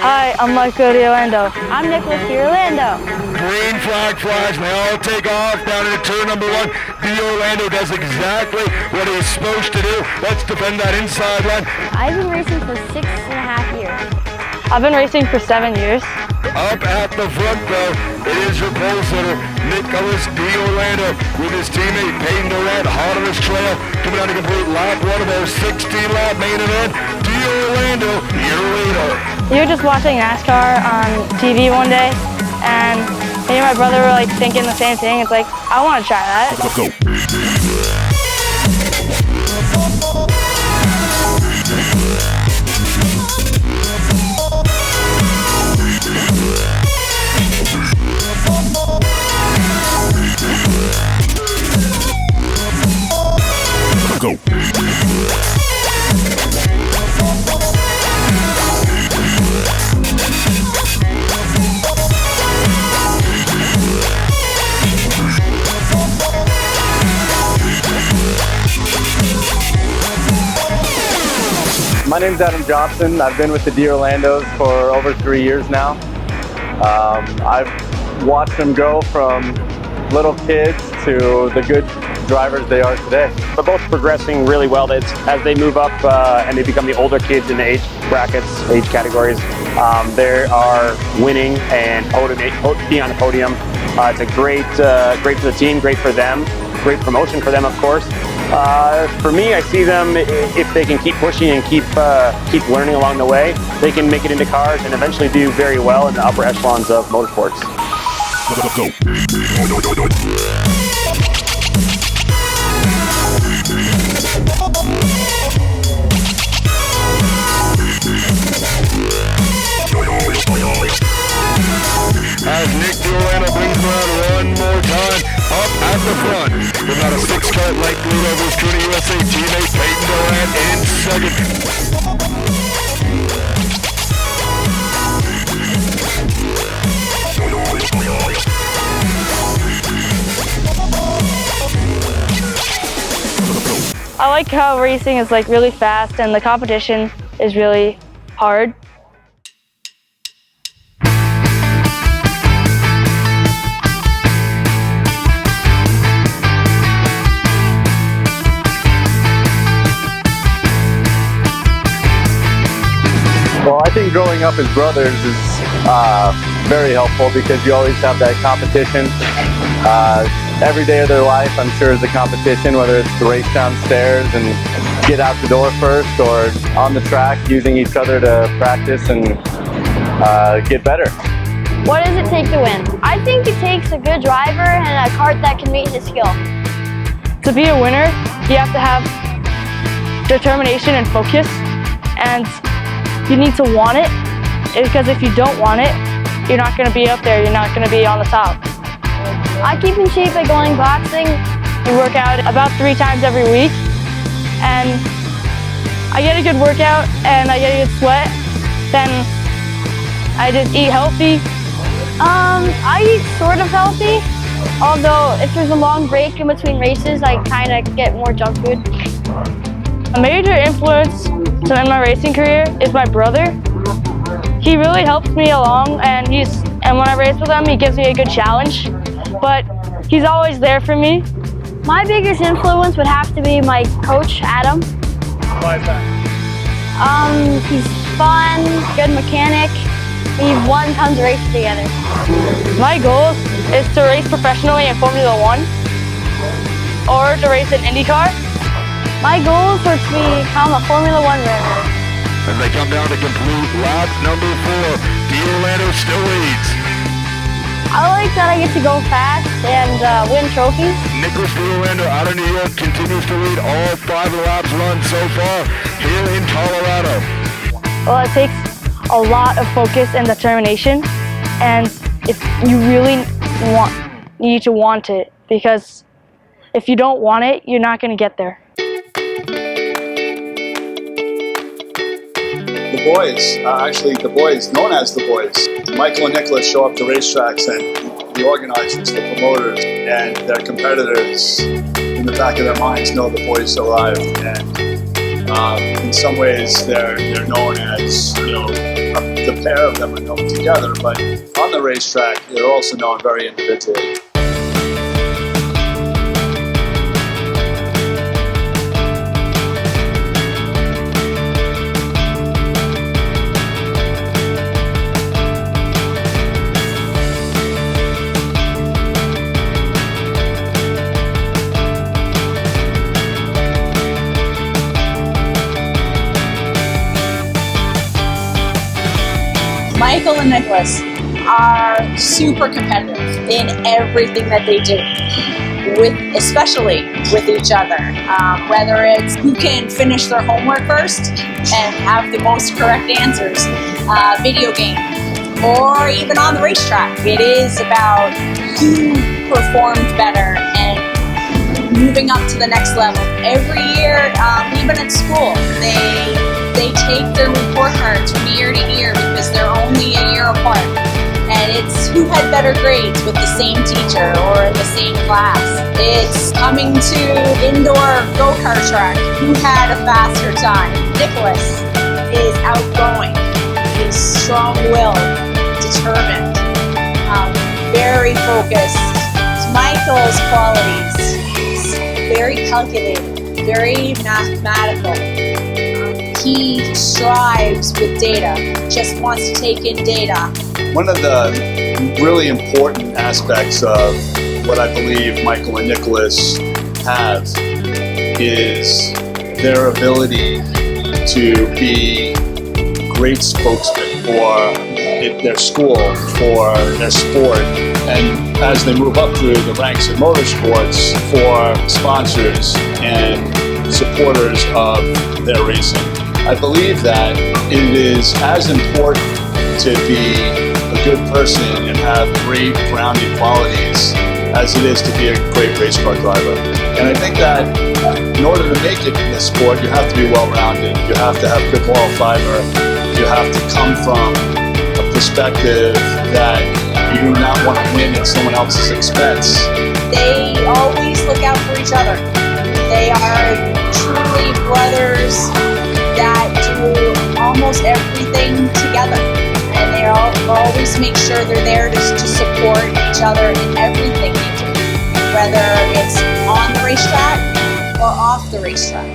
Hi, I'm Michael Orlando. I'm Nicholas Orlando. Green flag flies, and they all take off down into turn number 1. Orlando does exactly what he's supposed to do. Let's defend that inside line. I've been racing for 6.5 years. I've been racing for 7 years. Up at the front, though, it is your pole sitter, Nicholas Orlando, with his teammate Peyton Durant, hot on his trail, coming out to complete lap 1 of their 16-lap main event. Orlando, your leader. We were just watching NASCAR on TV one day, and me and my brother were like thinking the same thing. It's like, I want to try that. Let's go. Go. My name's Adam Johnson. I've been with the Orlandos for over 3 years now. I've watched them go from little kids to the good drivers they are today. They're both progressing really well as they move up and they become the older kids in the age brackets, age categories. They are winning and being on the podium. It's a great for the team, great for them, great promotion for them, of course. For me, I see them, if they can keep pushing and keep learning along the way, they can make it into cars and eventually do very well in the upper echelons of motorsports. Go. As Nick Orlando brings around one more time, up at the front, with about a 6-cut length lead over his Cuda USA teammate Peyton Durant in second. I like how racing is like really fast and the competition is really hard. Well, I think growing up as brothers is very helpful because you always have that competition. Every day of their life, I'm sure, is a competition, whether it's to race downstairs and get out the door first or on the track using each other to practice and get better. What does it take to win? I think it takes a good driver and a kart that can meet his skill. To be a winner, you have to have determination and focus, and you need to want it, because if you don't want it, you're not going to be up there, you're not going to be on the top. I keep in shape by going boxing. We work out about 3 times every week, and I get a good workout and I get a good sweat. Then I just eat healthy. I eat sort of healthy, although if there's a long break in between races, I kind of get more junk food. A major influence in my racing career is my brother. He really helps me along, and when I race with him, he gives me a good challenge. But he's always there for me. My biggest influence would have to be my coach, Adam. Why is that? He's fun, good mechanic. We've won tons of races together. My goal is to race professionally in Formula 1 or to race in IndyCar. My goals are to become a Formula 1 driver. And they come down to complete lap number 4. Orlando still leads. I like that I get to go fast and win trophies. Nicholas Orlando out of New York continues to lead all 5 laps run so far here in Colorado. Well, it takes a lot of focus and determination, and if you really you need to want it, because if you don't want it, you're not going to get there. The boys, known as the boys, Michael and Nicholas show up to racetracks, and the organizers, the promoters, and their competitors in the back of their minds know the boys arrived. And in some ways they're known as, you know, the pair of them are known together, but on the racetrack they're also known very individually. Michael and Nicholas are super competitive in everything that they do, especially with each other. Whether it's who can finish their homework first and have the most correct answers, video game, or even on the racetrack. It is about who performed better and moving up to the next level. Every year, even at school, they take their report cards from year to year because they're only a year apart. And it's who had better grades with the same teacher or in the same class. It's coming to indoor go-kart track. Who had a faster time? Nicholas is outgoing. He's strong-willed, determined, very focused. Michael's qualities, he's very calculated, very mathematical. He strives with data, just wants to take in data. One of the really important aspects of what I believe Michael and Nicholas have is their ability to be great spokesmen for their school, for their sport, and as they move up through the ranks of motorsports, for sponsors and supporters of their racing. I believe that it is as important to be a good person and have great grounded qualities as it is to be a great race car driver. And I think that in order to make it in this sport, you have to be well-rounded. You have to have good moral fiber. You have to come from a perspective that you do not want to win at someone else's expense. They always look out for each other. They are truly brothers that do almost everything together, and they always make sure they're there to support each other in everything they do, whether it's on the racetrack or off the racetrack.